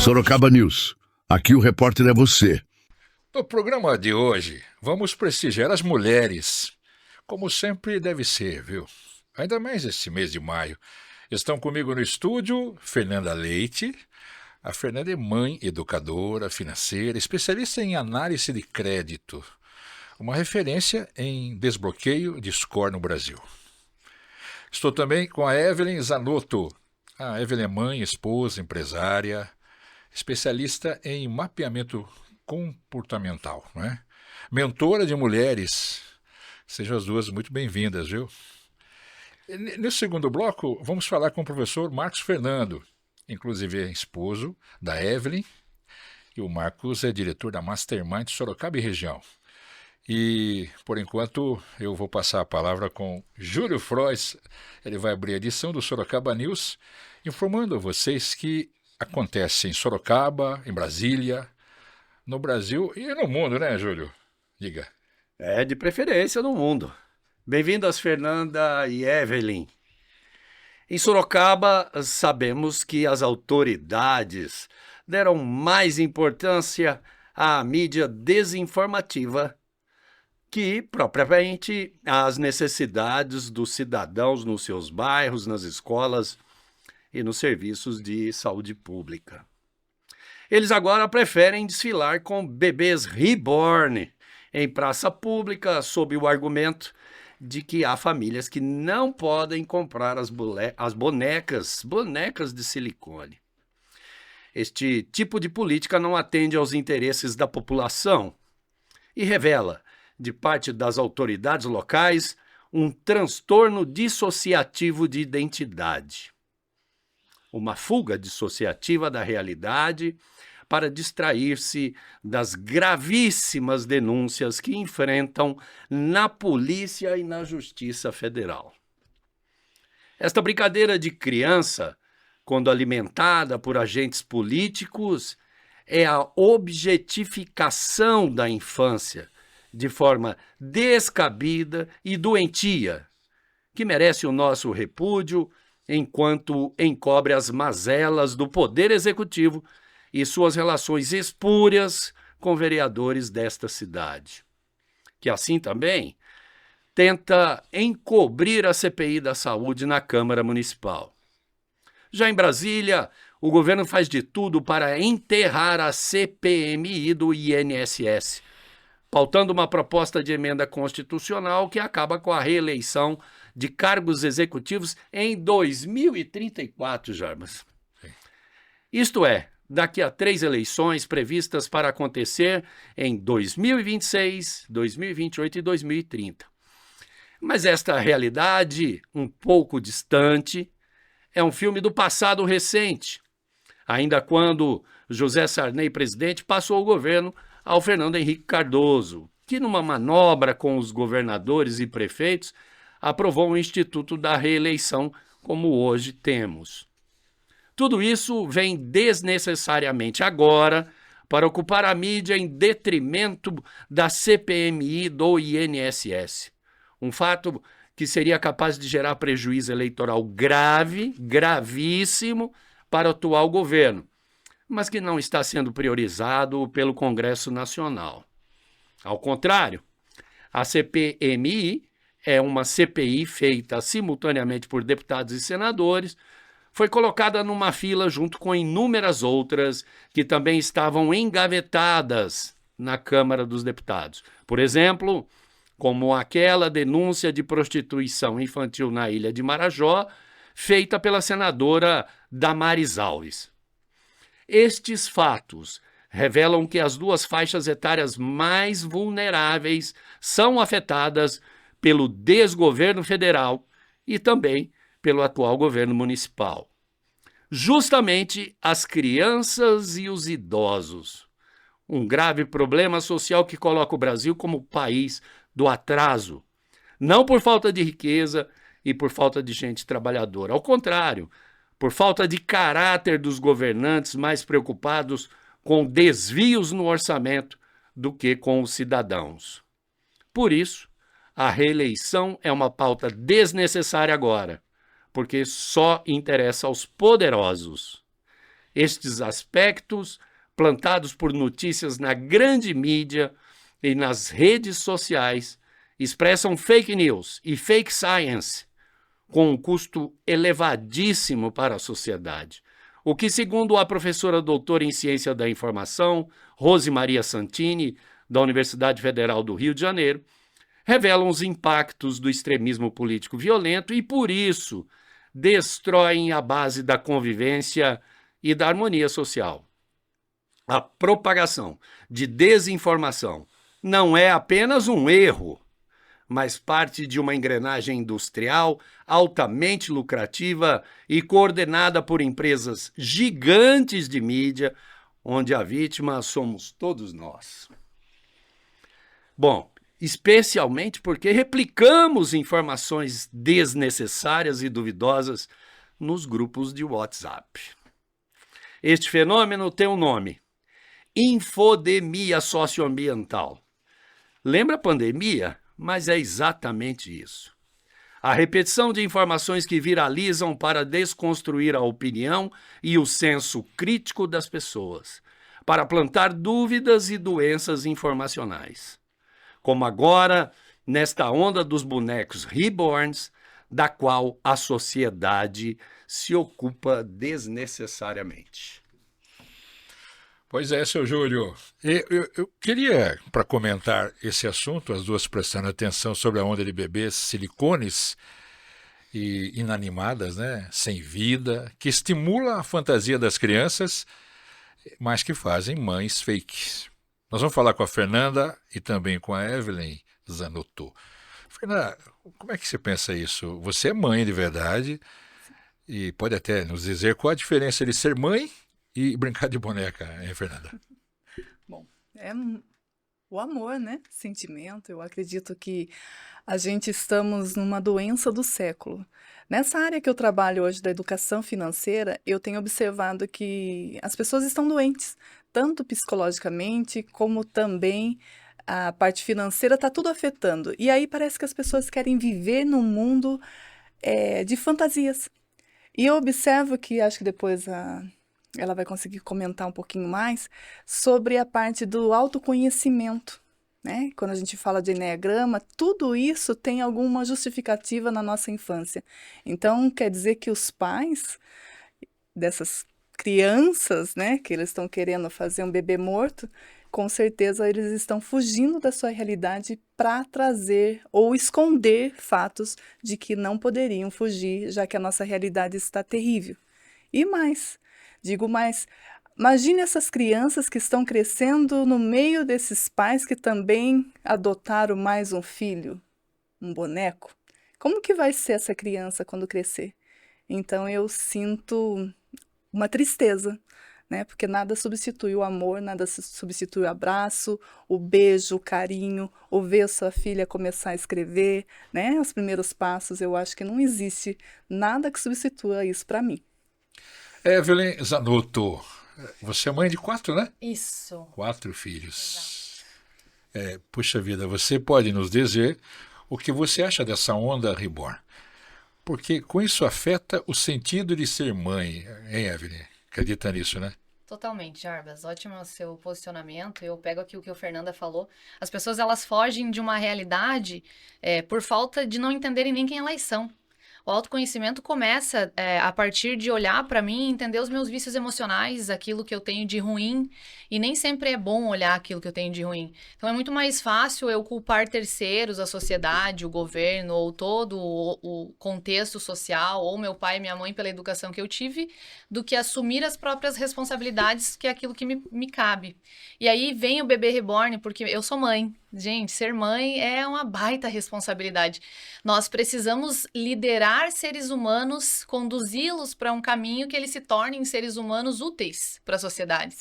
Sorocaba News. Aqui o repórter é você. No programa de hoje, vamos prestigiar as mulheres, como sempre deve ser, viu? Ainda mais este mês de maio. Estão comigo no estúdio Fernanda Leite. A Fernanda é mãe, educadora, financeira, especialista em análise de crédito, uma referência em desbloqueio de score no Brasil. Estou também com a Evelyn Zanotto. A Evelyn é mãe, esposa, empresária, especialista em mapeamento comportamental, não é? Mentora de mulheres. Sejam as duas muito bem-vindas, viu? No segundo bloco, vamos falar com o professor Marcos Fernando, inclusive é esposo da Evelyn, e o Marcos é diretor da Mastermind Sorocaba e região. E, por enquanto, eu vou passar a palavra com Júlio Frois. Ele vai abrir a edição do Sorocaba News, informando a vocês que acontece em Sorocaba, em Brasília, no Brasil e no mundo, né, Júlio? Diga. De preferência no mundo. Bem-vindas, Fernanda e Evelyn. Em Sorocaba, sabemos que as autoridades deram mais importância à mídia desinformativa que, propriamente, às necessidades dos cidadãos nos seus bairros, nas escolas e nos serviços de saúde pública. Eles agora preferem desfilar com bebês reborn em praça pública sob o argumento de que há famílias que não podem comprar as bonecas de silicone. Este tipo de política não atende aos interesses da população e revela, de parte das autoridades locais, um transtorno dissociativo de identidade. Uma fuga dissociativa da realidade para distrair-se das gravíssimas denúncias que enfrentam na polícia e na Justiça Federal. Esta brincadeira de criança, quando alimentada por agentes políticos, é a objetificação da infância, de forma descabida e doentia, que merece o nosso repúdio enquanto encobre as mazelas do Poder Executivo e suas relações espúrias com vereadores desta cidade, que assim também tenta encobrir a CPI da Saúde na Câmara Municipal. Já em Brasília, o governo faz de tudo para enterrar a CPMI do INSS, pautando uma proposta de emenda constitucional que acaba com a reeleição de cargos executivos em 2034, Jarbas. Isto é, daqui a 3 eleições previstas para acontecer em 2026, 2028 e 2030. Mas esta realidade, um pouco distante, é um filme do passado recente, ainda quando José Sarney, presidente, passou o governo ao Fernando Henrique Cardoso, que numa manobra com os governadores e prefeitos aprovou o Instituto da Reeleição, como hoje temos. Tudo isso vem desnecessariamente agora para ocupar a mídia em detrimento da CPMI do INSS. Um fato que seria capaz de gerar prejuízo eleitoral gravíssimo para o atual governo, mas que não está sendo priorizado pelo Congresso Nacional. Ao contrário, a CPMI é uma CPI feita simultaneamente por deputados e senadores, foi colocada numa fila junto com inúmeras outras que também estavam engavetadas na Câmara dos Deputados. Por exemplo, como aquela denúncia de prostituição infantil na Ilha de Marajó, feita pela senadora Damares Alves. Estes fatos revelam que as duas faixas etárias mais vulneráveis são afetadas pelo desgoverno federal e também pelo atual governo municipal. Justamente as crianças e os idosos. Um grave problema social que coloca o Brasil como país do atraso. Não por falta de riqueza e por falta de gente trabalhadora. Ao contrário, por falta de caráter dos governantes mais preocupados com desvios no orçamento do que com os cidadãos. Por isso, a reeleição é uma pauta desnecessária agora, porque só interessa aos poderosos. Estes aspectos, plantados por notícias na grande mídia e nas redes sociais, expressam fake news e fake science com um custo elevadíssimo para a sociedade. O que, segundo a professora doutora em Ciência da Informação, Rose Maria Santini, da Universidade Federal do Rio de Janeiro, revelam os impactos do extremismo político violento e, por isso, destroem a base da convivência e da harmonia social. A propagação de desinformação não é apenas um erro, mas parte de uma engrenagem industrial altamente lucrativa e coordenada por empresas gigantes de mídia, onde a vítima somos todos nós. Bom, especialmente porque replicamos informações desnecessárias e duvidosas nos grupos de WhatsApp. Este fenômeno tem um nome: infodemia socioambiental. Lembra a pandemia? Mas é exatamente isso. A repetição de informações que viralizam para desconstruir a opinião e o senso crítico das pessoas, para plantar dúvidas e doenças informacionais. Como agora, nesta onda dos bonecos reborns, da qual a sociedade se ocupa desnecessariamente. Pois é, seu Júlio. Eu queria, para comentar esse assunto, as duas prestando atenção sobre a onda de bebês silicones e inanimadas, né, sem vida, que estimula a fantasia das crianças, mas que fazem mães fakes. Nós vamos falar com a Fernanda e também com a Evelyn Zanotto. Fernanda, como é que você pensa isso? Você é mãe de verdade e pode até nos dizer qual a diferença de ser mãe e brincar de boneca, hein, Fernanda? Bom, é o amor, né? Sentimento. Eu acredito que a gente estamos numa doença do século. Nessa área que eu trabalho hoje da educação financeira, eu tenho observado que as pessoas estão doentes, tanto psicologicamente como também a parte financeira, está tudo afetando. E aí parece que as pessoas querem viver num mundo de fantasias. E eu observo que, acho que depois ela vai conseguir comentar um pouquinho mais sobre a parte do autoconhecimento, né? Quando a gente fala de eneagrama, tudo isso tem alguma justificativa na nossa infância. Então, quer dizer que os pais dessas crianças, né, que eles estão querendo fazer um bebê morto, com certeza eles estão fugindo da sua realidade para trazer ou esconder fatos de que não poderiam fugir, já que a nossa realidade está terrível. E mais, digo mais, imagine essas crianças que estão crescendo no meio desses pais que também adotaram mais um filho, um boneco. Como que vai ser essa criança quando crescer? Então eu sinto uma tristeza, né? Porque nada substitui o amor, nada substitui o abraço, o beijo, o carinho, o ver a sua filha começar a escrever, né? Os primeiros passos, eu acho que não existe nada que substitua isso para mim. Evelyn Zanotto, você é mãe de 4, né? Isso. 4 filhos. Puxa vida, você pode nos dizer o que você acha dessa onda reborn? Porque com isso afeta o sentido de ser mãe, hein, Evelyn? Acredita nisso, né? Totalmente, Jarbas. Ótimo o seu posicionamento. Eu pego aqui o que a Fernanda falou. As pessoas, elas fogem de uma realidade por falta de não entenderem nem quem elas são. O autoconhecimento começa a partir de olhar para mim e entender os meus vícios emocionais, aquilo que eu tenho de ruim, e nem sempre é bom olhar aquilo que eu tenho de ruim. Então é muito mais fácil eu culpar terceiros, a sociedade, o governo, ou todo o contexto social, ou meu pai e minha mãe pela educação que eu tive, do que assumir as próprias responsabilidades, que é aquilo que me cabe. E aí vem o bebê reborn, porque eu sou mãe. Gente, ser mãe é uma baita responsabilidade. Nós precisamos liderar seres humanos, conduzi-los para um caminho que eles se tornem seres humanos úteis para a sociedade.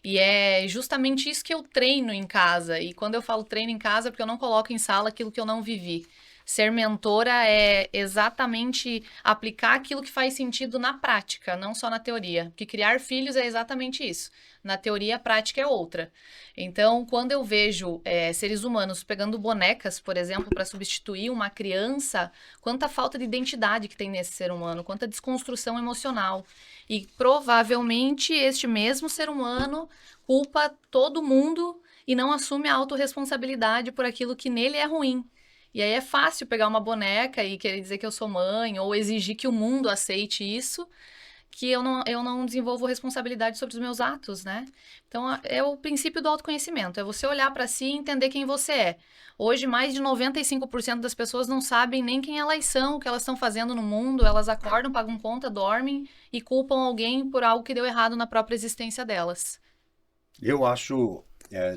E é justamente isso que eu treino em casa. E quando eu falo treino em casa, é porque eu não coloco em sala aquilo que eu não vivi. Ser mentora é exatamente aplicar aquilo que faz sentido na prática, não só na teoria. Porque criar filhos é exatamente isso. Na teoria, a prática é outra. Então, quando eu vejo seres humanos pegando bonecas, por exemplo, para substituir uma criança, quanta falta de identidade que tem nesse ser humano, quanta desconstrução emocional. E provavelmente este mesmo ser humano culpa todo mundo e não assume a autorresponsabilidade por aquilo que nele é ruim. E aí é fácil pegar uma boneca e querer dizer que eu sou mãe, ou exigir que o mundo aceite isso, que eu não desenvolvo responsabilidade sobre os meus atos, né? Então, é o princípio do autoconhecimento, é você olhar para si e entender quem você é. Hoje, mais de 95% das pessoas não sabem nem quem elas são, o que elas estão fazendo no mundo, elas acordam, pagam conta, dormem e culpam alguém por algo que deu errado na própria existência delas. Eu acho,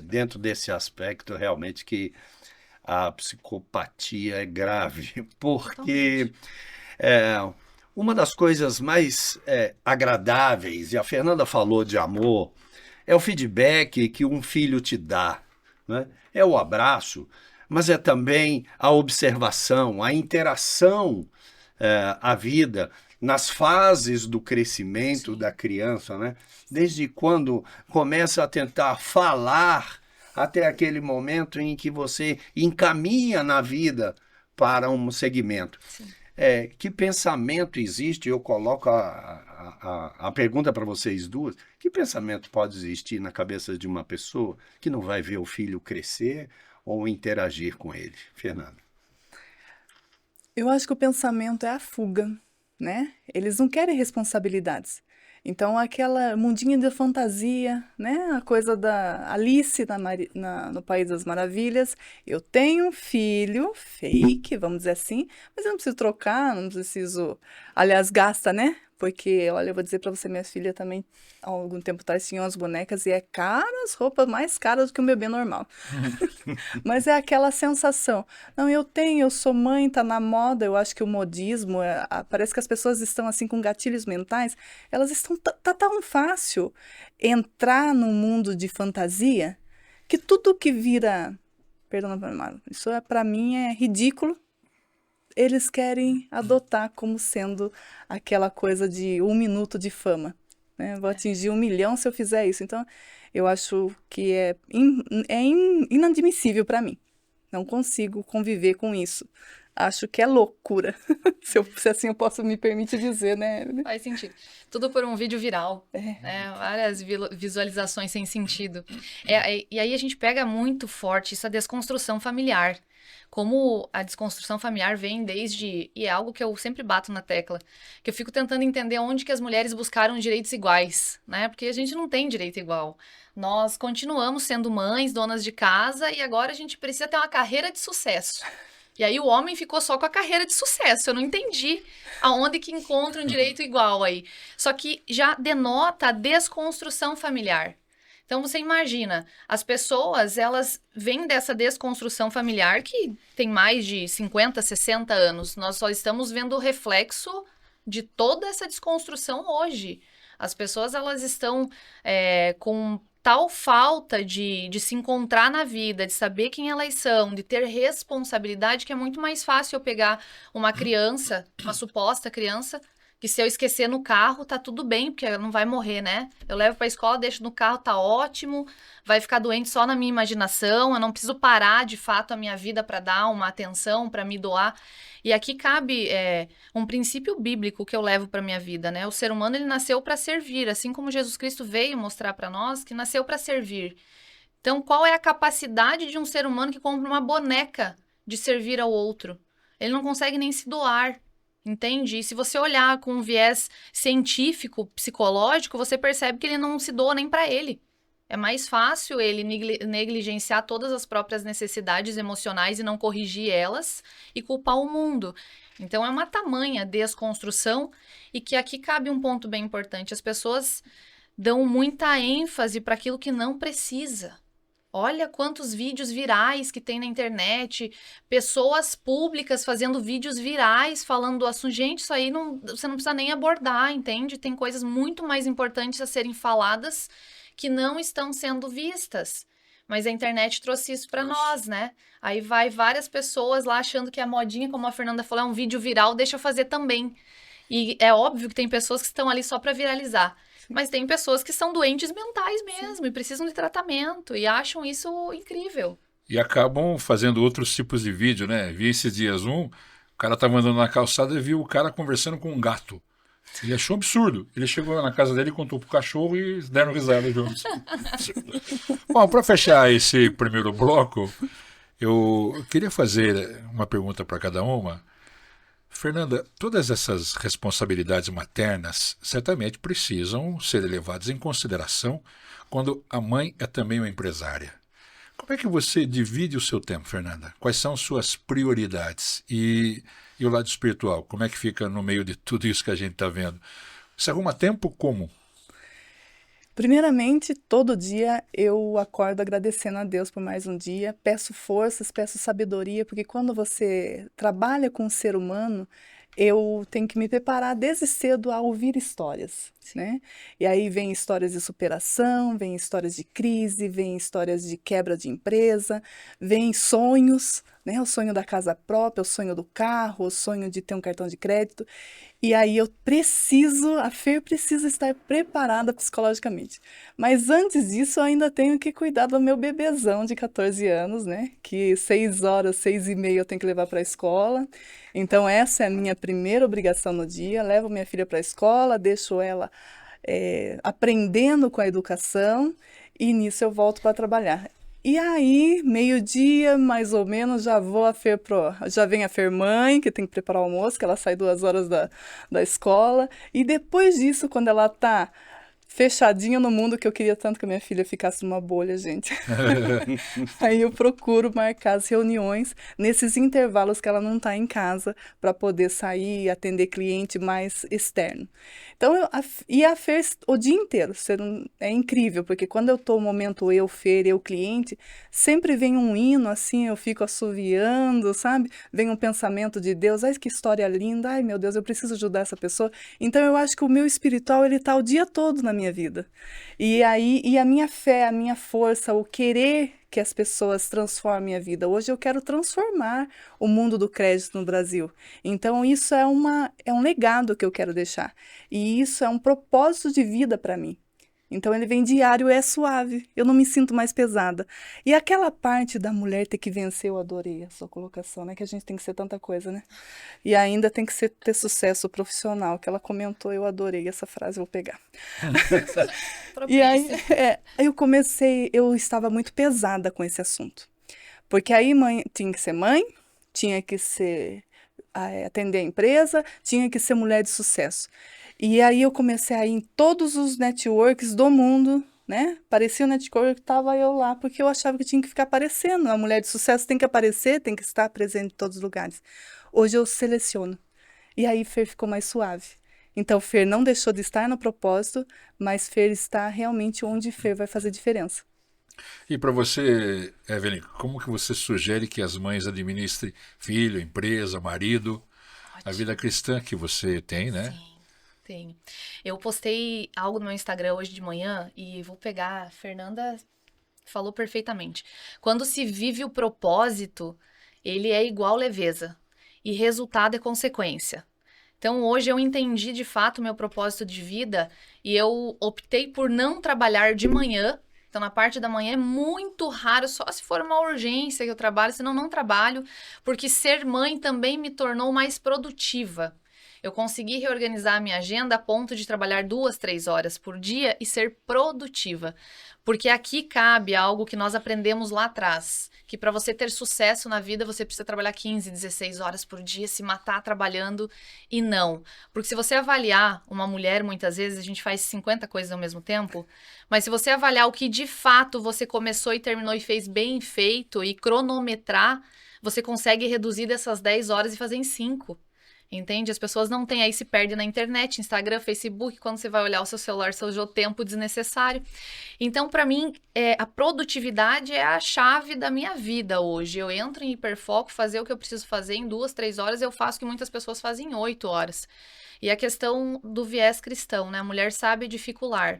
dentro desse aspecto, realmente que a psicopatia é grave, porque uma das coisas mais agradáveis, e a Fernanda falou de amor, é o feedback que um filho te dá, né? É o abraço, mas é também a observação, a interação à vida, nas fases do crescimento da criança, né? Desde quando começa a tentar falar até aquele momento em que você encaminha na vida para um segmento. Que pensamento existe? Eu coloco a pergunta para vocês duas. Que pensamento pode existir na cabeça de uma pessoa que não vai ver o filho crescer ou interagir com ele? Fernanda. Eu acho que o pensamento é a fuga, né? Eles não querem responsabilidades. Então, aquela mundinho de fantasia, né? A coisa da Alice no País das Maravilhas. Eu tenho um filho fake, vamos dizer assim, mas eu não preciso trocar, não preciso... Aliás, gasta, né? Porque, olha, eu vou dizer para você, minha filha também, há algum tempo atrás, tinha umas bonecas e é caras, roupas mais caras do que o bebê normal. Mas é aquela sensação. Não, eu sou mãe, tá na moda, eu acho que o modismo, parece que as pessoas estão assim com gatilhos mentais, elas estão, tá tão fácil entrar num mundo de fantasia, que tudo que vira, perdão, isso para mim é ridículo, eles querem adotar como sendo aquela coisa de 1 minuto de fama, né? Vou atingir 1 milhão se eu fizer isso. Então, eu acho que é inadmissível para mim. Não consigo conviver com isso. Acho que é loucura, se assim eu posso me permitir dizer, né? Faz sentido. Tudo por um vídeo viral, né? Várias visualizações sem sentido. E aí a gente pega muito forte essa desconstrução familiar. Como a desconstrução familiar vem desde... E é algo que eu sempre bato na tecla. Que eu fico tentando entender onde que as mulheres buscaram direitos iguais, né? Porque a gente não tem direito igual. Nós continuamos sendo mães, donas de casa, e agora a gente precisa ter uma carreira de sucesso. E aí o homem ficou só com a carreira de sucesso. Eu não entendi aonde que encontra um direito igual aí. Só que já denota a desconstrução familiar. Então você imagina, as pessoas, elas vêm dessa desconstrução familiar que tem mais de 50, 60 anos. Nós só estamos vendo o reflexo de toda essa desconstrução hoje. As pessoas, elas estão com tal falta de se encontrar na vida, de saber quem elas são, de ter responsabilidade, que é muito mais fácil eu pegar uma criança, uma suposta criança, que se eu esquecer no carro, tá tudo bem, porque ela não vai morrer, né? Eu levo pra escola, deixo no carro, tá ótimo, vai ficar doente só na minha imaginação, eu não preciso parar, de fato, a minha vida para dar uma atenção, para me doar. E aqui cabe um princípio bíblico que eu levo para minha vida, né? O ser humano, ele nasceu para servir, assim como Jesus Cristo veio mostrar para nós que nasceu para servir. Então, qual é a capacidade de um ser humano que compra uma boneca de servir ao outro? Ele não consegue nem se doar. Entende? E se você olhar com um viés científico, psicológico, você percebe que ele não se doa nem para ele. É mais fácil ele negligenciar todas as próprias necessidades emocionais e não corrigir elas e culpar o mundo. Então é uma tamanha desconstrução e que aqui cabe um ponto bem importante. As pessoas dão muita ênfase para aquilo que não precisa. Olha quantos vídeos virais que tem na internet, pessoas públicas fazendo vídeos virais falando do assunto. Gente, isso aí você não precisa nem abordar, entende? Tem coisas muito mais importantes a serem faladas que não estão sendo vistas. Mas a internet trouxe isso para nós, né? Aí vai várias pessoas lá achando que a modinha, como a Fernanda falou, é um vídeo viral, deixa eu fazer também. E é óbvio que tem pessoas que estão ali só para viralizar. Mas tem pessoas que são doentes mentais mesmo e precisam de tratamento e acham isso incrível. E acabam fazendo outros tipos de vídeo, né? Vi esses dias o cara tava andando na calçada e viu o cara conversando com um gato. Ele achou absurdo. Ele chegou na casa dele, contou pro cachorro e deram risada juntos. Bom, para fechar esse primeiro bloco, eu queria fazer uma pergunta para cada uma. Fernanda, todas essas responsabilidades maternas certamente precisam ser levadas em consideração quando a mãe é também uma empresária. Como é que você divide o seu tempo, Fernanda? Quais são suas prioridades? E o lado espiritual, como é que fica no meio de tudo isso que a gente está vendo? Você arruma tempo como? Primeiramente, todo dia eu acordo agradecendo a Deus por mais um dia, peço forças, peço sabedoria, porque quando você trabalha com o ser humano, eu tenho que me preparar desde cedo a ouvir histórias, né? E aí vem histórias de superação, vem histórias de crise, vem histórias de quebra de empresa, vem sonhos, né? O sonho da casa própria, o sonho do carro, o sonho de ter um cartão de crédito. E aí a Fer precisa estar preparada psicologicamente. Mas antes disso, eu ainda tenho que cuidar do meu bebezão de 14 anos, né? Que 6 horas, 6 e meia eu tenho que levar para a escola. Então essa é a minha primeira obrigação no dia. Levo minha filha para a escola, deixo ela aprendendo com a educação e nisso eu volto para trabalhar. E aí, meio-dia, mais ou menos, já vem a Fer mãe, que tem que preparar o almoço, que ela sai 2 horas da escola. E depois disso, quando ela tá fechadinha no mundo, que eu queria tanto que a minha filha ficasse numa bolha, gente. Aí eu procuro marcar as reuniões nesses intervalos que ela não está em casa para poder sair e atender cliente mais externo. Então, e a Fer o dia inteiro, é incrível, porque quando eu estou no momento Fer, cliente, sempre vem um hino assim, eu fico assoviando, sabe? Vem um pensamento de Deus, ai que história linda, ai meu Deus, eu preciso ajudar essa pessoa. Então eu acho que o meu espiritual, ele está o dia todo na minha vida. E a minha fé, a minha força, o querer que as pessoas transformem a vida. Hoje eu quero transformar o mundo do crédito no Brasil. Então isso é um legado que eu quero deixar. E isso é um propósito de vida para mim. Então ele vem diário, é suave, eu não me sinto mais pesada. E aquela parte da mulher ter que vencer, eu adorei a sua colocação, né? Que a gente tem que ser tanta coisa, né? E ainda tem que ter sucesso profissional, que ela comentou, eu adorei essa frase, vou pegar. E aí eu estava muito pesada com esse assunto. Porque aí tinha que ser mãe, tinha que atender a empresa, tinha que ser mulher de sucesso. E aí eu comecei a ir em todos os networks do mundo, né? Parecia o network, estava eu lá, porque eu achava que tinha que ficar aparecendo. A mulher de sucesso tem que aparecer, tem que estar presente em todos os lugares. Hoje eu seleciono. E aí Fer ficou mais suave. Então Fer não deixou de estar no propósito, mas Fer está realmente onde Fer vai fazer diferença. E para você, Evelyn, como que você sugere que as mães administrem filho, empresa, marido, a vida cristã que você tem, né? Sim. Tenho. Eu postei algo no meu Instagram hoje de manhã e vou pegar. A Fernanda falou perfeitamente. Quando se vive o propósito, ele é igual leveza. E resultado é consequência. Então hoje eu entendi de fato o meu propósito de vida e eu optei por não trabalhar de manhã. Então na parte da manhã é muito raro, só se for uma urgência que eu trabalho, senão não trabalho, porque ser mãe também me tornou mais produtiva. Eu consegui reorganizar a minha agenda a ponto de trabalhar 2, 3 horas por dia e ser produtiva. Porque aqui cabe algo que nós aprendemos lá atrás, que para você ter sucesso na vida, você precisa trabalhar 15, 16 horas por dia, se matar trabalhando, e não. Porque se você avaliar uma mulher, muitas vezes a gente faz 50 coisas ao mesmo tempo, mas se você avaliar o que de fato você começou e terminou e fez bem feito e cronometrar, você consegue reduzir dessas 10 horas e fazer em 5. Entende? As pessoas não têm, aí se perde na internet, Instagram, Facebook, quando você vai olhar o seu celular, seu tempo desnecessário. Então, para mim, a produtividade é a chave da minha vida hoje. Eu entro em hiperfoco, fazer o que eu preciso fazer em 2, 3 horas, eu faço o que muitas pessoas fazem em 8 horas. E a questão do viés cristão, né? A mulher sabe dificular.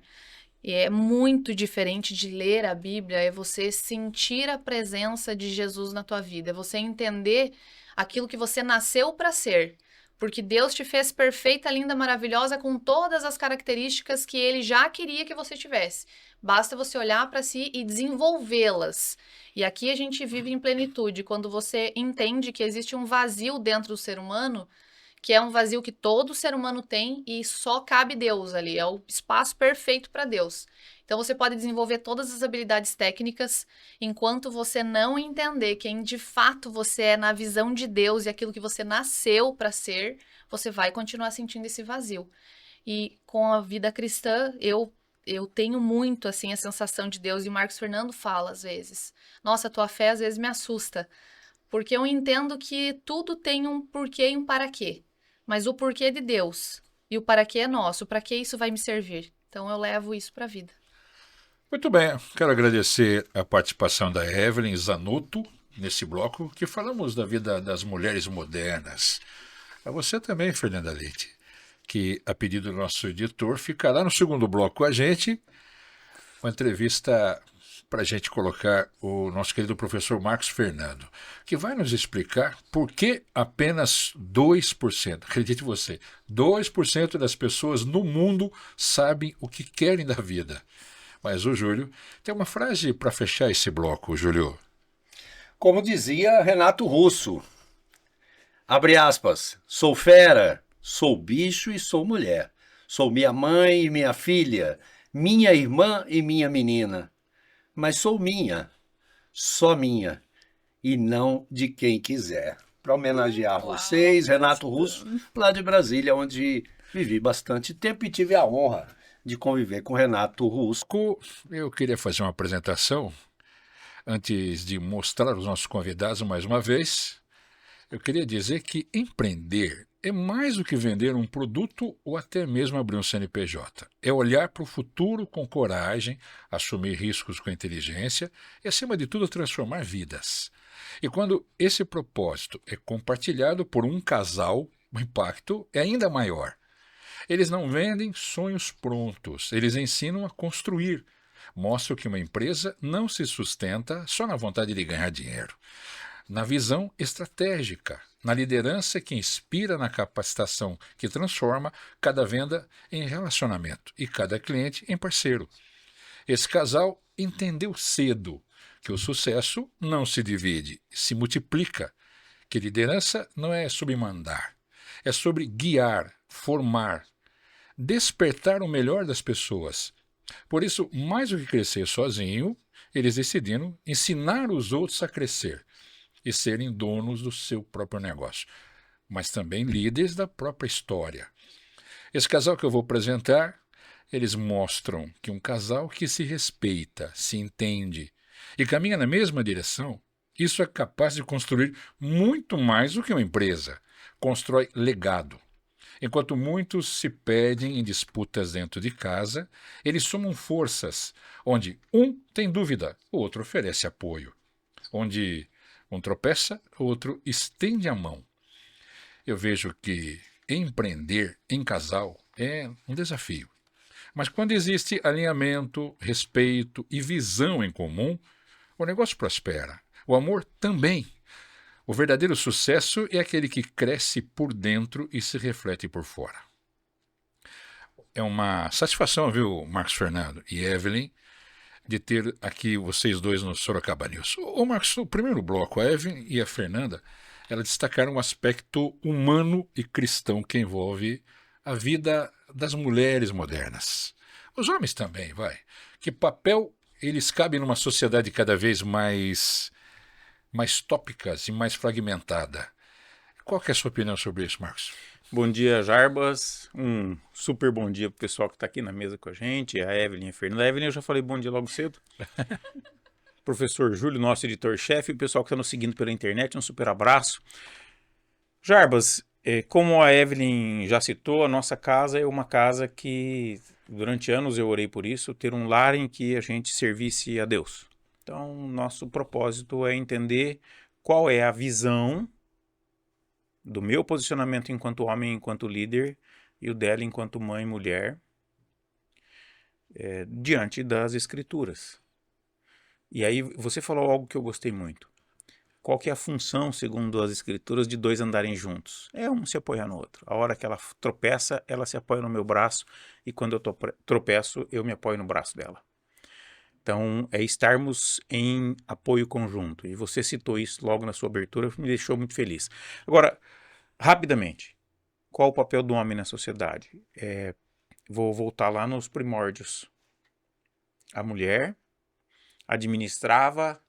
E é muito diferente de ler a Bíblia, é você sentir a presença de Jesus na tua vida, é você entender aquilo que você nasceu para ser. Porque Deus te fez perfeita, linda, maravilhosa, com todas as características que Ele já queria que você tivesse. Basta você olhar para si e desenvolvê-las. E aqui a gente vive em plenitude, quando você entende que existe um vazio dentro do ser humano, que é um vazio que todo ser humano tem e só cabe Deus ali, é o espaço perfeito para Deus. Então você pode desenvolver todas as habilidades técnicas, enquanto você não entender quem de fato você é na visão de Deus e aquilo que você nasceu para ser, você vai continuar sentindo esse vazio. E com a vida cristã, eu tenho muito assim a sensação de Deus, e o Marcos Fernando fala às vezes: nossa, a tua fé às vezes me assusta, porque eu entendo que tudo tem um porquê e um para quê. Mas o porquê é de Deus e o para quê é nosso, para que isso vai me servir. Então eu levo isso para a vida. Muito bem, quero agradecer a participação da Evelyn Zanotto nesse bloco, que falamos da vida das mulheres modernas. A você também, Fernanda Leite, que, a pedido do nosso editor, ficará no segundo bloco com a gente, uma entrevista para a gente colocar o nosso querido professor Marcos Fernando, que vai nos explicar por que apenas 2%, acredite você, 2% das pessoas no mundo sabem o que querem da vida. Mas o Júlio tem uma frase para fechar esse bloco, Júlio. Como dizia Renato Russo, abre aspas, sou fera, sou bicho e sou mulher. Sou minha mãe e minha filha, minha irmã e minha menina. Mas sou minha, só minha, e não de quem quiser. Para homenagear vocês, Renato Russo, lá de Brasília, onde vivi bastante tempo e tive a honra de conviver com Renato Russo. Eu queria fazer uma apresentação, antes de mostrar os nossos convidados mais uma vez. Eu queria dizer que empreender é mais do que vender um produto ou até mesmo abrir um CNPJ. É olhar para o futuro com coragem, assumir riscos com inteligência e, acima de tudo, transformar vidas. E quando esse propósito é compartilhado por um casal, o impacto é ainda maior. Eles não vendem sonhos prontos, eles ensinam a construir. Mostram que uma empresa não se sustenta só na vontade de ganhar dinheiro. Na visão estratégica, na liderança que inspira, na capacitação que transforma cada venda em relacionamento e cada cliente em parceiro. Esse casal entendeu cedo que o sucesso não se divide, se multiplica, que liderança não é sobre mandar, é sobre guiar, formar, despertar o melhor das pessoas. Por isso, mais do que crescer sozinho, eles decidiram ensinar os outros a crescer e serem donos do seu próprio negócio, mas também líderes da própria história. Esse casal que eu vou apresentar, eles mostram que um casal que se respeita, se entende e caminha na mesma direção, isso é capaz de construir muito mais do que uma empresa. Constrói legado. Enquanto muitos se perdem em disputas dentro de casa, eles somam forças, onde um tem dúvida, o outro oferece apoio. Onde um tropeça, o outro estende a mão. Eu vejo que empreender em casal é um desafio. Mas quando existe alinhamento, respeito e visão em comum, o negócio prospera. O amor também. O verdadeiro sucesso é aquele que cresce por dentro e se reflete por fora. É uma satisfação, viu, Marcos Fernando e Evelyn, de ter aqui vocês dois no Sorocaba News. Ô Marcos, no primeiro bloco, a Evelyn e a Fernanda, elas destacaram um aspecto humano e cristão que envolve a vida das mulheres modernas. Os homens também, vai. Que papel eles cabem numa sociedade cada vez mais tópicas e mais fragmentada. Qual que é a sua opinião sobre isso, Marcos? Bom dia, Jarbas. Um super bom dia pro pessoal que está aqui na mesa com a gente, a Evelyn e a Fernanda. A Evelyn, eu já falei bom dia logo cedo. Professor Júlio, nosso editor-chefe, e o pessoal que está nos seguindo pela internet, um super abraço. Jarbas, como a Evelyn já citou, a nossa casa é uma casa que, durante anos eu orei por isso, ter um lar em que a gente servisse a Deus. Então, nosso propósito é entender qual é a visão do meu posicionamento enquanto homem, enquanto líder, e o dela enquanto mãe e mulher. diante das escrituras. E aí você falou algo que eu gostei muito. Qual que é a função, segundo as escrituras, de dois andarem juntos? É um se apoiar no outro. A hora que ela tropeça, ela se apoia no meu braço, e quando eu tropeço, eu me apoio no braço dela. Então, é estarmos em apoio conjunto. E você citou isso logo na sua abertura, me deixou muito feliz. Agora, rapidamente, qual o papel do homem na sociedade? Vou voltar lá nos primórdios. A mulher administrava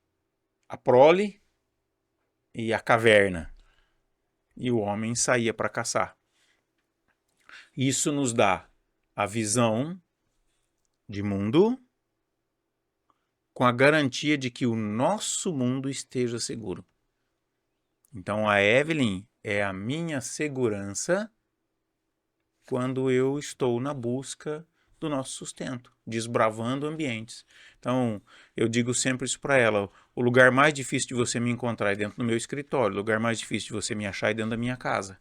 a prole e a caverna, e o homem saía para caçar. Isso nos dá a visão de mundo com a garantia de que o nosso mundo esteja seguro. Então a Evelyn é a minha segurança quando eu estou na busca do nosso sustento, desbravando ambientes. Então, eu digo sempre isso para ela: o lugar mais difícil de você me encontrar é dentro do meu escritório, o lugar mais difícil de você me achar é dentro da minha casa.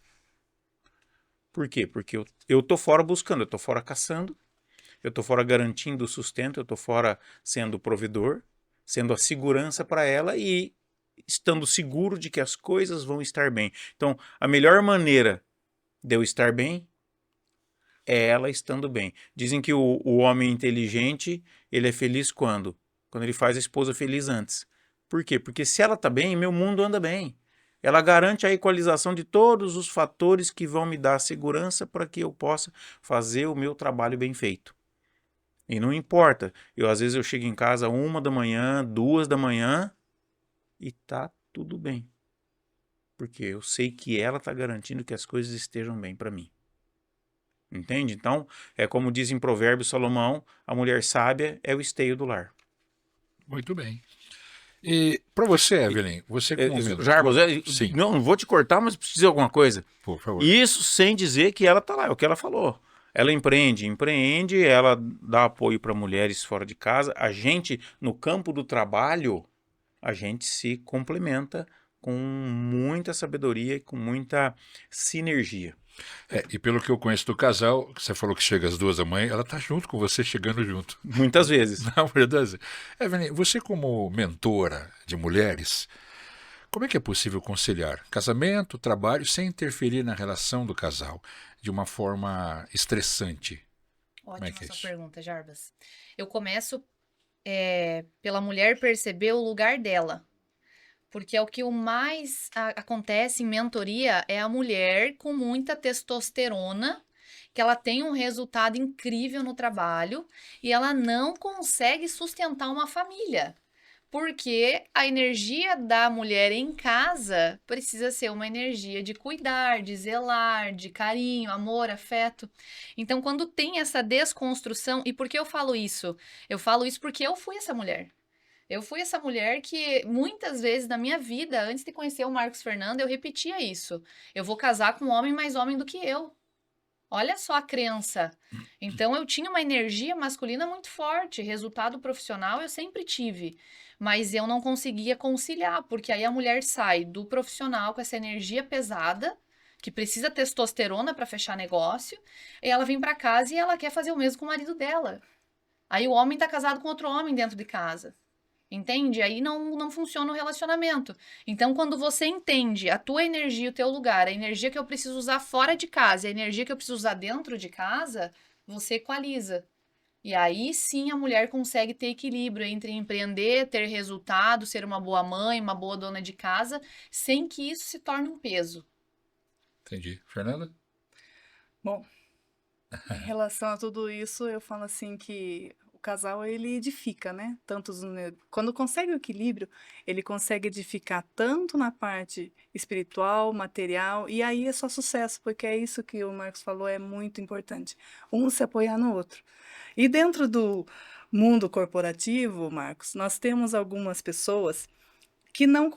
Por quê? Porque eu tô fora buscando, eu tô fora caçando, eu tô fora garantindo o sustento, eu tô fora sendo o provedor, sendo a segurança para ela e estando seguro de que as coisas vão estar bem. Então, a melhor maneira de eu estar bem é ela estando bem. Dizem que o homem inteligente, ele é feliz quando? Quando ele faz a esposa feliz antes. Por quê? Porque se ela está bem, meu mundo anda bem. Ela garante a equalização de todos os fatores que vão me dar segurança para que eu possa fazer o meu trabalho bem feito. E não importa, às vezes eu chego em casa 1 da manhã, 2 da manhã e tá tudo bem. Porque eu sei que ela está garantindo que as coisas estejam bem para mim. Entende? Então, é como diz em Provérbios Salomão, a mulher sábia é o esteio do lar. Muito bem. E para você, Evelyn, você como mentor... Jarbas, Sim, não vou te cortar, mas preciso dizer alguma coisa. por favor. Isso sem dizer que ela tá lá, é o que ela falou. Ela empreende, ela dá apoio para mulheres fora de casa. A gente, no campo do trabalho, a gente se complementa com muita sabedoria e com muita sinergia. E pelo que eu conheço do casal, você falou que chega às 2 da manhã, ela tá junto com você, chegando junto. Muitas vezes. Na verdade, Evelyn, você como mentora de mulheres, como é que é possível conciliar casamento, trabalho, sem interferir na relação do casal de uma forma estressante? Ótima que é sua isso? pergunta, Jarbas. Eu começo pela mulher perceber o lugar dela. Porque é o que mais acontece em mentoria é a mulher com muita testosterona, que ela tem um resultado incrível no trabalho e ela não consegue sustentar uma família. Porque a energia da mulher em casa precisa ser uma energia de cuidar, de zelar, de carinho, amor, afeto. Então, quando tem essa desconstrução, e por que eu falo isso? Eu falo isso porque eu fui essa mulher. Eu fui essa mulher que muitas vezes na minha vida, antes de conhecer o Marcos Fernando, eu repetia isso. Eu vou casar com um homem mais homem do que eu. Olha só a crença. Então eu tinha uma energia masculina muito forte, resultado profissional eu sempre tive, mas eu não conseguia conciliar, porque aí a mulher sai do profissional com essa energia pesada, que precisa testosterona para fechar negócio, e ela vem para casa e ela quer fazer o mesmo com o marido dela. Aí o homem tá casado com outro homem dentro de casa. Entende? Aí não funciona o relacionamento. Então, quando você entende a tua energia, o teu lugar, a energia que eu preciso usar fora de casa e a energia que eu preciso usar dentro de casa, você equaliza. E aí sim a mulher consegue ter equilíbrio entre empreender, ter resultado, ser uma boa mãe, uma boa dona de casa, sem que isso se torne um peso. Entendi. Fernanda? Bom, em relação a tudo isso, eu falo assim que o casal ele edifica, né? Quando consegue o equilíbrio, ele consegue edificar tanto na parte espiritual, material, e aí é só sucesso, porque é isso que o Marcos falou, é muito importante. Um se apoiar no outro. E dentro do mundo corporativo, Marcos, nós temos algumas pessoas que não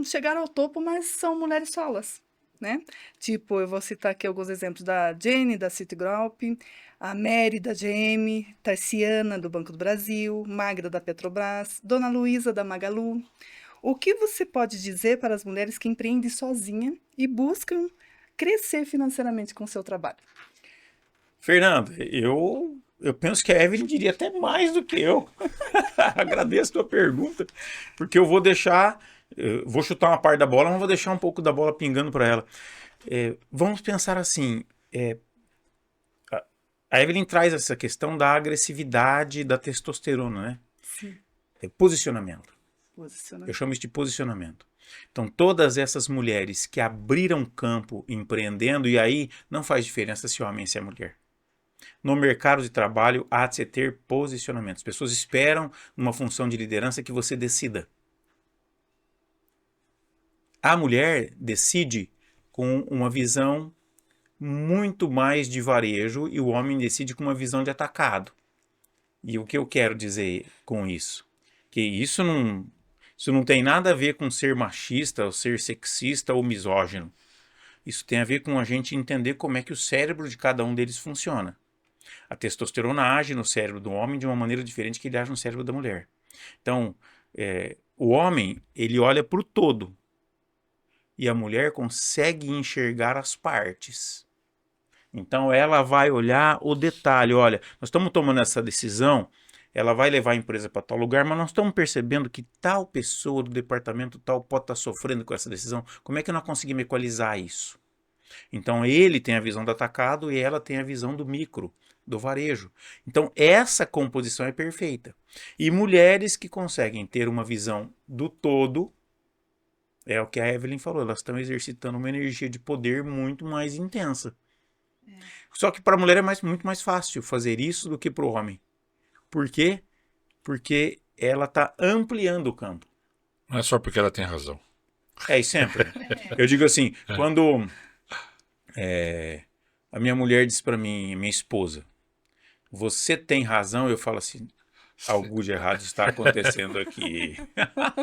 chegaram ao topo, mas são mulheres solas, né? Tipo, eu vou citar aqui alguns exemplos da Jenny, da Citigroup, a Mary, da GM, Tarciana, do Banco do Brasil, Magda, da Petrobras, Dona Luísa, da Magalu. O que você pode dizer para as mulheres que empreendem sozinha e buscam crescer financeiramente com o seu trabalho? Fernando, eu Eu penso que a Evelyn diria até mais do que eu. Agradeço a tua pergunta, porque eu vou chutar uma parte da bola, mas vou deixar um pouco da bola pingando para ela. Vamos pensar assim, a Evelyn traz essa questão da agressividade da testosterona, né? Sim. Posicionamento. Posicionamento. Eu chamo isso de posicionamento. Então, todas essas mulheres que abriram campo empreendendo, e aí não faz diferença se é homem ou se é mulher. No mercado de trabalho, há de se ter posicionamento. As pessoas esperam numa função de liderança que você decida. A mulher decide com uma visão muito mais de varejo e o homem decide com uma visão de atacado. E o que eu quero dizer com isso? Que isso não tem nada a ver com ser machista, ou ser sexista ou misógino. Isso tem a ver com a gente entender como é que o cérebro de cada um deles funciona. A testosterona age no cérebro do homem de uma maneira diferente que ele age no cérebro da mulher. Então, o homem, ele olha para o todo. E a mulher consegue enxergar as partes. Então, ela vai olhar o detalhe. Olha, nós estamos tomando essa decisão, ela vai levar a empresa para tal lugar, mas nós estamos percebendo que tal pessoa do departamento tal pode estar sofrendo com essa decisão. Como é que nós conseguimos equalizar isso? Então, ele tem a visão do atacado e ela tem a visão do micro, do varejo. Então, essa composição é perfeita. E mulheres que conseguem ter uma visão do todo, é o que a Evelyn falou, elas estão exercitando uma energia de poder muito mais intensa. Só que para a mulher é muito mais fácil fazer isso do que para o homem. Por quê? Porque ela está ampliando o campo. Não é só porque ela tem razão. E sempre. Eu digo assim, quando a minha mulher diz para mim, minha esposa, você tem razão, eu falo assim, algo de errado está acontecendo aqui.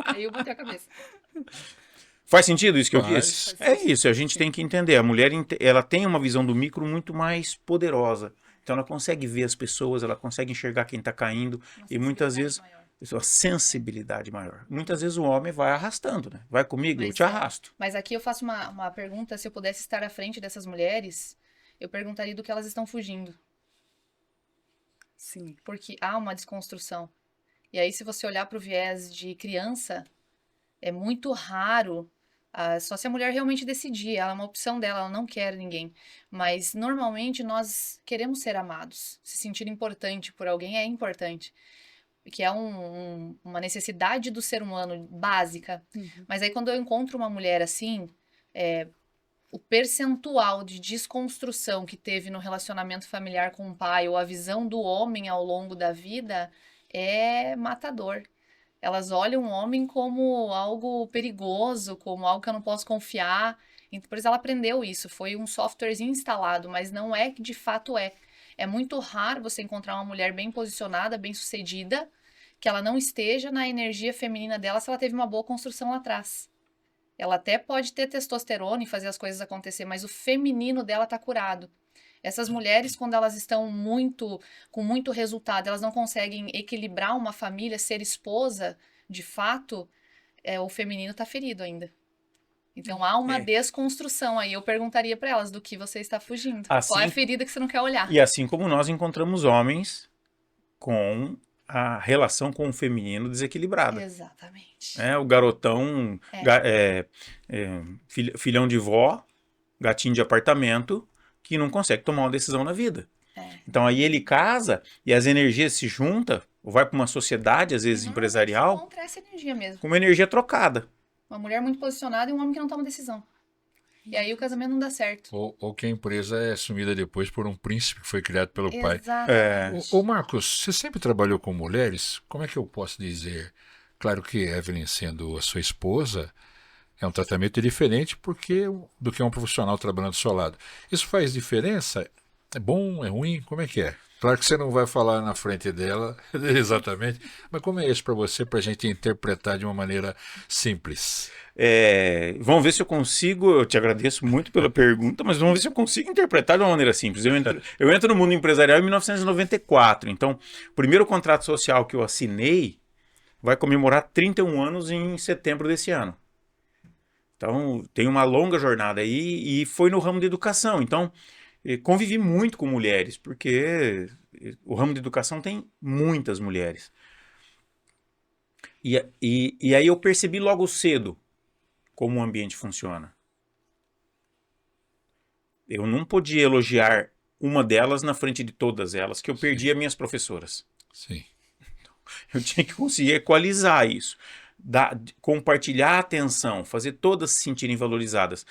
Aí eu botei a cabeça. Faz sentido isso que eu Faz. disse? É isso, a gente tem que entender. A mulher, ela tem uma visão do micro muito mais poderosa. Então ela consegue ver as pessoas, ela consegue enxergar quem está caindo. E muitas vezes, a sensibilidade maior. Muitas vezes o homem vai arrastando, né? Vai comigo, eu te arrasto. Mas aqui eu faço uma pergunta, se eu pudesse estar à frente dessas mulheres, eu perguntaria do que elas estão fugindo. Sim. Porque há uma desconstrução. E aí, se você olhar para o viés de criança, é muito raro, só se a mulher realmente decidir, ela é uma opção dela, ela não quer ninguém. Mas, normalmente, nós queremos ser amados. Se sentir importante por alguém é importante. Que é uma necessidade do ser humano básica. Mas aí, quando eu encontro uma mulher assim, o percentual de desconstrução que teve no relacionamento familiar com o pai, ou a visão do homem ao longo da vida, é matador. Elas olham o homem como algo perigoso, como algo que eu não posso confiar. Por isso ela aprendeu isso, foi um softwarezinho instalado, mas não é que de fato é. É muito raro você encontrar uma mulher bem posicionada, bem sucedida, que ela não esteja na energia feminina dela se ela teve uma boa construção lá atrás. Ela até pode ter testosterona e fazer as coisas acontecer, mas o feminino dela tá curado. Essas mulheres, quando elas estão com muito resultado, elas não conseguem equilibrar uma família, ser esposa, de fato, o feminino tá ferido ainda. Então há uma desconstrução aí. Eu perguntaria para elas do que você está fugindo. Qual é a ferida que você não quer olhar? E assim como nós encontramos homens com a relação com o feminino desequilibrada. Exatamente. O garotão, filhão de vó, gatinho de apartamento, que não consegue tomar uma decisão na vida. Então aí ele casa e as energias se juntam, ou vai para uma sociedade, às vezes empresarial, Encontra essa energia mesmo. com uma energia trocada. Uma mulher muito posicionada e um homem que não toma decisão. E aí o casamento não dá certo. Ou que a empresa é assumida depois por um príncipe que foi criado pelo pai. Exatamente. Ô Marcos, você sempre trabalhou com mulheres? Como é que eu posso dizer? Claro que Evelyn, sendo a sua esposa, é um tratamento diferente do que um profissional trabalhando do seu lado. Isso faz diferença? É bom? É ruim? Como é que é? Claro que você não vai falar na frente dela, exatamente, mas como é isso para você, para a gente interpretar de uma maneira simples? Vamos ver se eu consigo, eu te agradeço muito pela pergunta, mas vamos ver se eu consigo interpretar de uma maneira simples. Eu entro no mundo empresarial em 1994, então o primeiro contrato social que eu assinei vai comemorar 31 anos em setembro desse ano. Então tem uma longa jornada aí e foi no ramo da educação, então convivi muito com mulheres, porque o ramo de educação tem muitas mulheres. E aí eu percebi logo cedo como o ambiente funciona. Eu não podia elogiar uma delas na frente de todas elas, que eu perdia minhas professoras. Sim. Eu tinha que conseguir equalizar isso. Compartilhar a atenção, fazer todas se sentirem valorizadas.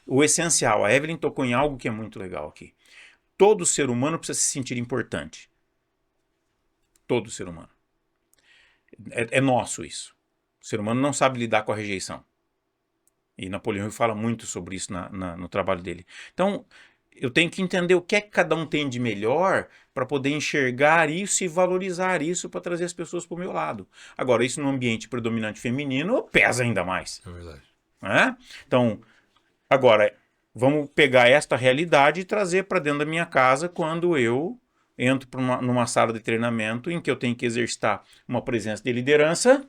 O essencial, a Evelyn tocou em algo que é muito legal aqui. Todo ser humano precisa se sentir importante. Todo ser humano. É nosso isso. O ser humano não sabe lidar com a rejeição. E Napoleão Hill fala muito sobre isso no trabalho dele. Então, eu tenho que entender o que é que cada um tem de melhor para poder enxergar isso e valorizar isso para trazer as pessoas para o meu lado. Agora, isso no ambiente predominante feminino pesa ainda mais. É verdade. Né? Então, agora, vamos pegar esta realidade e trazer para dentro da minha casa quando eu entro numa sala de treinamento em que eu tenho que exercitar uma presença de liderança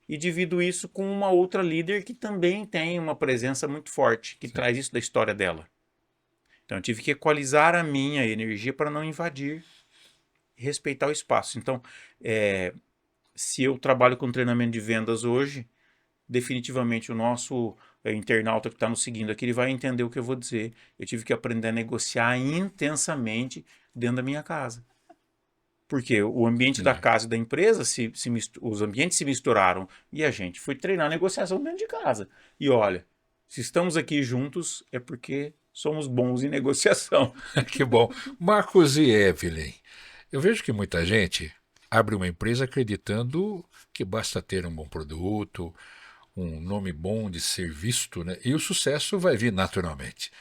e divido isso com uma outra líder que também tem uma presença muito forte, que traz isso da história dela. Então eu tive que equalizar a minha energia para não invadir e respeitar o espaço. Então, se eu trabalho com treinamento de vendas hoje, definitivamente o nosso internauta que está nos seguindo aqui, ele vai entender o que eu vou dizer. Eu tive que aprender a negociar intensamente dentro da minha casa. Porque o ambiente da casa e da empresa, os ambientes se misturaram e a gente foi treinar a negociação dentro de casa. E olha, se estamos aqui juntos é porque somos bons em negociação. Que bom. Marcos e Evelyn, eu vejo que muita gente abre uma empresa acreditando que basta ter um bom produto, um nome bom de ser visto, né? E o sucesso vai vir naturalmente.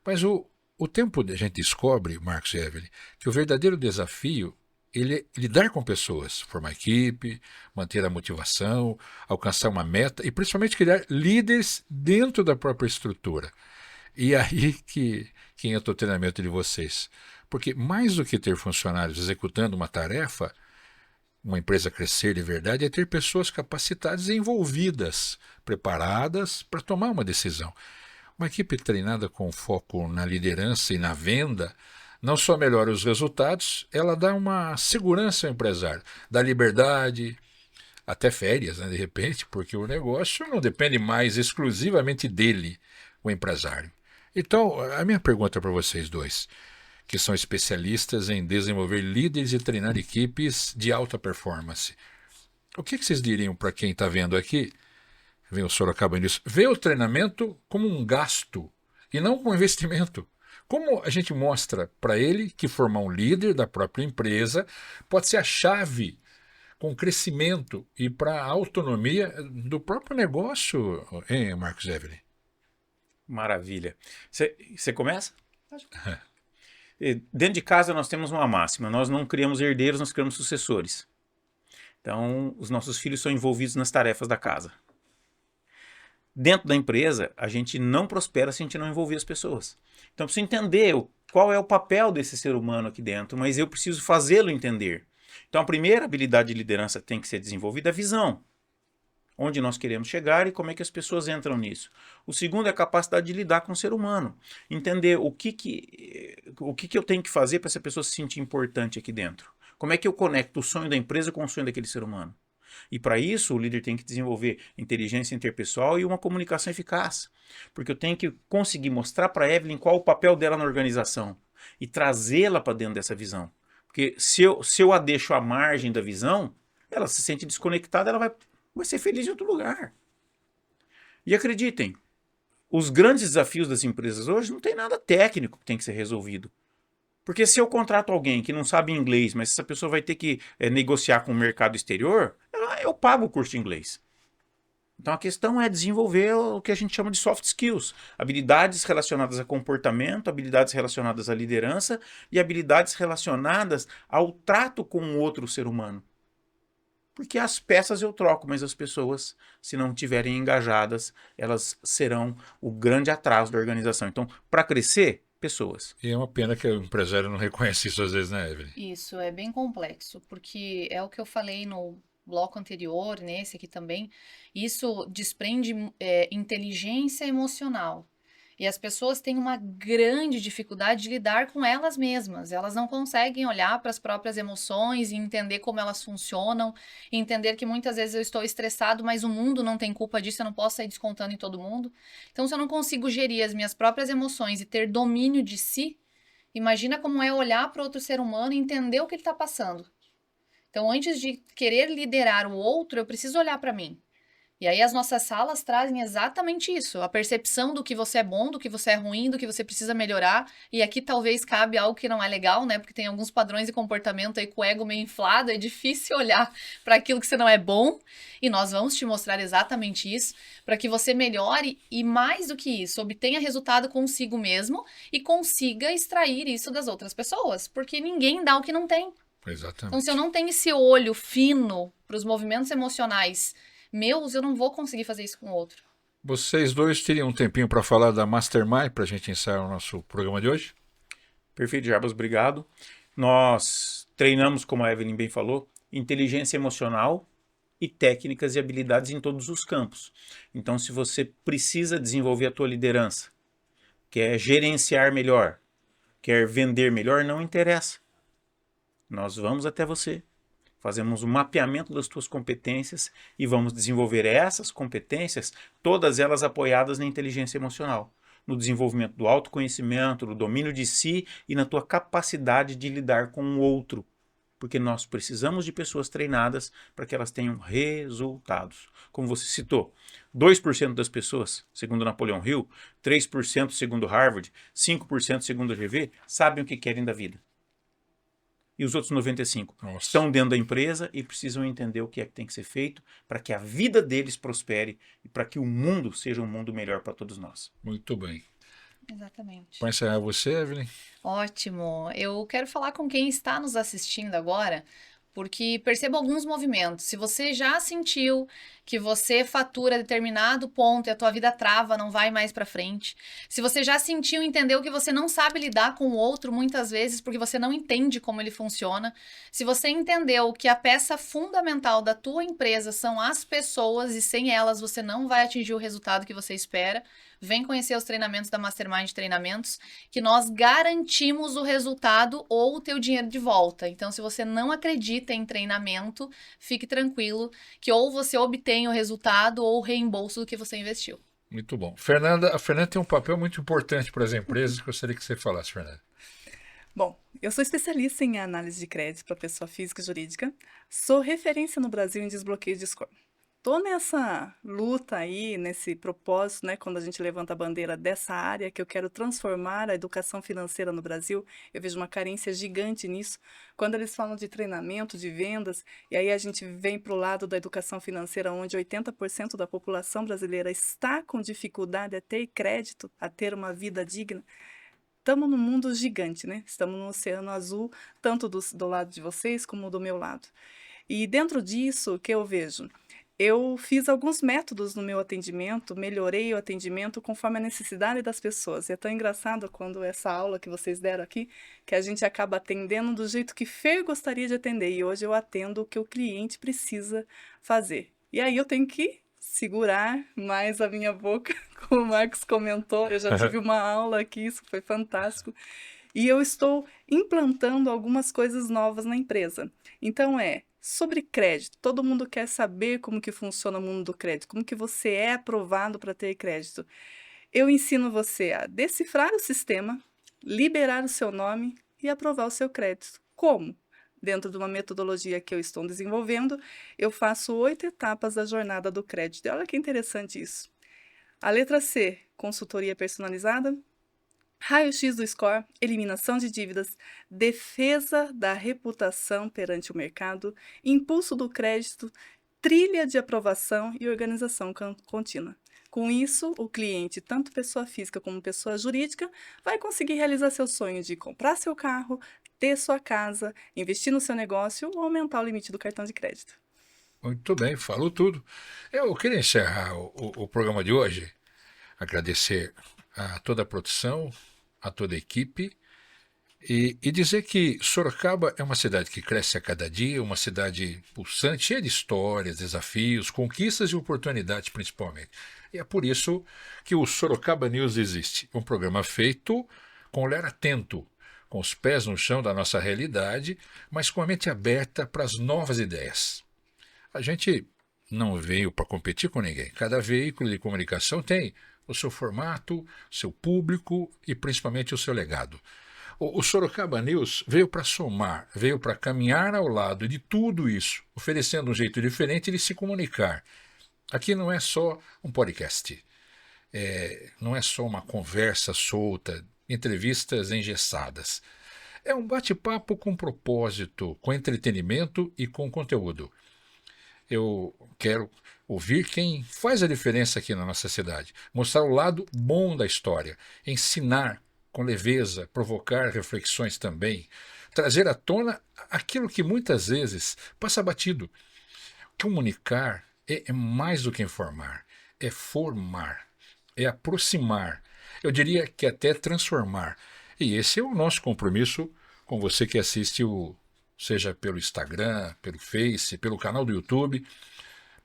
Mas o tempo a gente descobre, Marcos e Evelyn, que o verdadeiro desafio ele é lidar com pessoas, formar equipe, manter a motivação, alcançar uma meta e principalmente criar líderes dentro da própria estrutura. E aí que entra o treinamento de vocês. Porque mais do que ter funcionários executando uma tarefa, uma empresa crescer de verdade é ter pessoas capacitadas e envolvidas, preparadas para tomar uma decisão. Uma equipe treinada com foco na liderança e na venda não só melhora os resultados, ela dá uma segurança ao empresário, dá liberdade, até férias, né, de repente, porque o negócio não depende mais exclusivamente dele, o empresário. Então, a minha pergunta para vocês dois, que são especialistas em desenvolver líderes e treinar equipes de alta performance, o que vocês diriam para quem está vendo aqui, vem o Sorocaba nisso, vê o treinamento como um gasto e não como um investimento? Como a gente mostra para ele que formar um líder da própria empresa pode ser a chave com o crescimento e para a autonomia do próprio negócio, hein, Marcos Evelyn? Maravilha. Você começa? Dentro de casa nós temos uma máxima, nós não criamos herdeiros, nós criamos sucessores. Então, os nossos filhos são envolvidos nas tarefas da casa. Dentro da empresa, a gente não prospera se a gente não envolver as pessoas. Então, eu preciso entender qual é o papel desse ser humano aqui dentro, mas eu preciso fazê-lo entender. Então, a primeira habilidade de liderança que tem que ser desenvolvida é a visão. Onde nós queremos chegar e como é que as pessoas entram nisso. O segundo é a capacidade de lidar com o ser humano. Entender o que eu tenho que fazer para essa pessoa se sentir importante aqui dentro. Como é que eu conecto o sonho da empresa com o sonho daquele ser humano. E para isso, o líder tem que desenvolver inteligência interpessoal e uma comunicação eficaz. Porque eu tenho que conseguir mostrar para a Evelyn qual é o papel dela na organização e trazê-la para dentro dessa visão. Porque se eu a deixo à margem da visão, ela se sente desconectada, ela vai ser feliz em outro lugar. E acreditem, os grandes desafios das empresas hoje não tem nada técnico que tem que ser resolvido. Porque se eu contrato alguém que não sabe inglês, mas essa pessoa vai ter que negociar com o mercado exterior, eu pago o curso de inglês. Então a questão é desenvolver o que a gente chama de soft skills. Habilidades relacionadas a comportamento, habilidades relacionadas à liderança e habilidades relacionadas ao trato com o outro ser humano. Porque as peças eu troco, mas as pessoas, se não estiverem engajadas, elas serão o grande atraso da organização. Então, para crescer, pessoas. E é uma pena que o empresário não reconhece isso às vezes, né, Evelyn? Isso é bem complexo, porque é o que eu falei no bloco anterior, nesse aqui também, isso desprende inteligência emocional. E as pessoas têm uma grande dificuldade de lidar com elas mesmas. Elas não conseguem olhar para as próprias emoções e entender como elas funcionam, e entender que muitas vezes eu estou estressado, mas o mundo não tem culpa disso, eu não posso sair descontando em todo mundo. Então, se eu não consigo gerir as minhas próprias emoções e ter domínio de si, imagina como é olhar para outro ser humano e entender o que ele está passando. Então, antes de querer liderar o outro, eu preciso olhar para mim. E aí as nossas salas trazem exatamente isso, a percepção do que você é bom, do que você é ruim, do que você precisa melhorar. E aqui talvez cabe algo que não é legal, né? Porque tem alguns padrões de comportamento aí com o ego meio inflado, é difícil olhar para aquilo que você não é bom. E nós vamos te mostrar exatamente isso, para que você melhore e, mais do que isso, obtenha resultado consigo mesmo e consiga extrair isso das outras pessoas, porque ninguém dá o que não tem. Exatamente. Então, se eu não tenho esse olho fino para os movimentos emocionais meus, eu não vou conseguir fazer isso com o outro. Vocês dois teriam um tempinho para falar da Mastermind para a gente encerrar o nosso programa de hoje? Perfeito, Jarbas, obrigado. Nós treinamos, como a Evelyn bem falou, inteligência emocional e técnicas e habilidades em todos os campos. Então, se você precisa desenvolver a tua liderança, quer gerenciar melhor, quer vender melhor, não interessa. Nós vamos até você, fazemos um mapeamento das tuas competências e vamos desenvolver essas competências, todas elas apoiadas na inteligência emocional, no desenvolvimento do autoconhecimento, do domínio de si e na tua capacidade de lidar com o outro. Porque nós precisamos de pessoas treinadas para que elas tenham resultados. Como você citou, 2% das pessoas, segundo Napoleão Hill, 3% segundo Harvard, 5% segundo a GV, sabem o que querem da vida. E os outros 95% estão dentro da empresa e precisam entender o que é que tem que ser feito para que a vida deles prospere e para que o mundo seja um mundo melhor para todos nós. Muito bem. Exatamente. Para encerrar você, Evelyn? Ótimo. Eu quero falar com quem está nos assistindo agora, porque perceba alguns movimentos. Se você já sentiu que você fatura determinado ponto e a tua vida trava, não vai mais para frente. Se você já sentiu, entendeu que você não sabe lidar com o outro muitas vezes porque você não entende como ele funciona. Se você entendeu que a peça fundamental da tua empresa são as pessoas e sem elas você não vai atingir o resultado que você espera, vem conhecer os treinamentos da Mastermind Treinamentos, que nós garantimos o resultado ou o teu dinheiro de volta. Então, se você não acredita em treinamento, fique tranquilo que ou você obtém o resultado ou o reembolso do que você investiu. Muito bom. A Fernanda tem um papel muito importante para as empresas, que eu gostaria que você falasse, Fernanda. Bom, eu sou especialista em análise de crédito para pessoa física e jurídica, sou referência no Brasil em desbloqueio de score. Tô nessa luta aí, nesse propósito, né, quando a gente levanta a bandeira dessa área, que eu quero transformar a educação financeira no Brasil. Eu vejo uma carência gigante nisso. Quando eles falam de treinamento, de vendas, e aí a gente vem para o lado da educação financeira, onde 80% da população brasileira está com dificuldade a ter crédito, a ter uma vida digna. Estamos num mundo gigante, né? Estamos no oceano azul, tanto do lado de vocês como do meu lado. E dentro disso, o que eu vejo? Eu fiz alguns métodos no meu atendimento, melhorei o atendimento conforme a necessidade das pessoas. E é tão engraçado quando essa aula que vocês deram aqui, que a gente acaba atendendo do jeito que Fer gostaria de atender. E hoje eu atendo o que o cliente precisa fazer. E aí eu tenho que segurar mais a minha boca, como o Marcos comentou. Eu já tive uma aula aqui, isso foi fantástico. E eu estou implantando algumas coisas novas na empresa. Então sobre crédito, todo mundo quer saber como que funciona o mundo do crédito, como que você é aprovado para ter crédito. Eu ensino você a decifrar o sistema, liberar o seu nome e aprovar o seu crédito. Como? Dentro de uma metodologia que eu estou desenvolvendo, eu faço 8 etapas da jornada do crédito. E olha que interessante isso. A letra C, consultoria personalizada. Raio-X do score, eliminação de dívidas, defesa da reputação perante o mercado, impulso do crédito, trilha de aprovação e organização contínua. Com isso, o cliente, tanto pessoa física como pessoa jurídica, vai conseguir realizar seu sonho de comprar seu carro, ter sua casa, investir no seu negócio ou aumentar o limite do cartão de crédito. Muito bem, falou tudo. Eu queria encerrar o programa de hoje, agradecer a toda a produção, a toda a equipe, E dizer que Sorocaba é uma cidade que cresce a cada dia, uma cidade pulsante, cheia de histórias, desafios, conquistas e oportunidades principalmente. E é por isso que o Sorocaba News existe, um programa feito com olhar atento, com os pés no chão da nossa realidade, mas com a mente aberta para as novas ideias. A gente não veio para competir com ninguém. Cada veículo de comunicação tem o seu formato, seu público e principalmente o seu legado. O Sorocaba News veio para somar, veio para caminhar ao lado de tudo isso, oferecendo um jeito diferente de se comunicar. Aqui não é só um podcast, não é só uma conversa solta, entrevistas engessadas. É um bate-papo com propósito, com entretenimento e com conteúdo. Eu quero ouvir quem faz a diferença aqui na nossa cidade, mostrar o lado bom da história, ensinar com leveza, provocar reflexões também, trazer à tona aquilo que muitas vezes passa batido. Comunicar é mais do que informar, é formar, é aproximar, eu diria que até transformar. E esse é o nosso compromisso com você que assiste seja pelo Instagram, pelo Face, pelo canal do YouTube,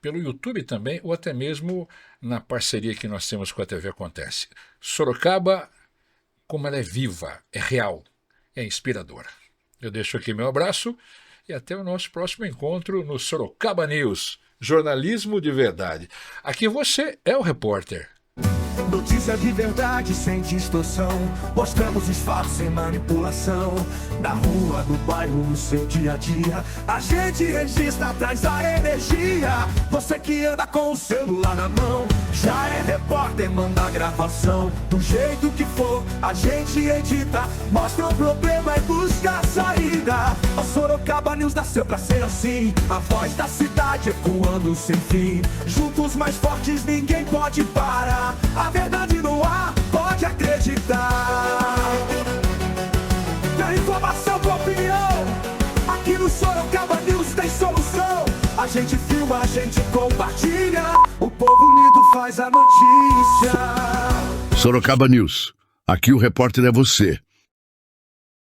pelo YouTube também, ou até mesmo na parceria que nós temos com a TV Acontece. Sorocaba, como ela é viva, é real, é inspiradora. Eu deixo aqui meu abraço e até o nosso próximo encontro no Sorocaba News, jornalismo de verdade. Aqui você é o repórter. Notícia de verdade sem distorção. Mostramos disfarce sem manipulação. Na rua, no bairro, no seu dia a dia, a gente registra, traz a energia. Você que anda com o celular na mão, já é repórter, manda a gravação. Do jeito que for, a gente edita, mostra o problema e busca a saída. O Sorocaba News nasceu pra ser assim, a voz da cidade ecoando sem fim. Juntos mais fortes, ninguém pode parar. A verdade no ar, pode acreditar. Tem informação com opinião, aqui no Sorocaba News tem solução. A gente filma, a gente compartilha, o povo unido faz a notícia. Sorocaba News. Aqui o repórter é você.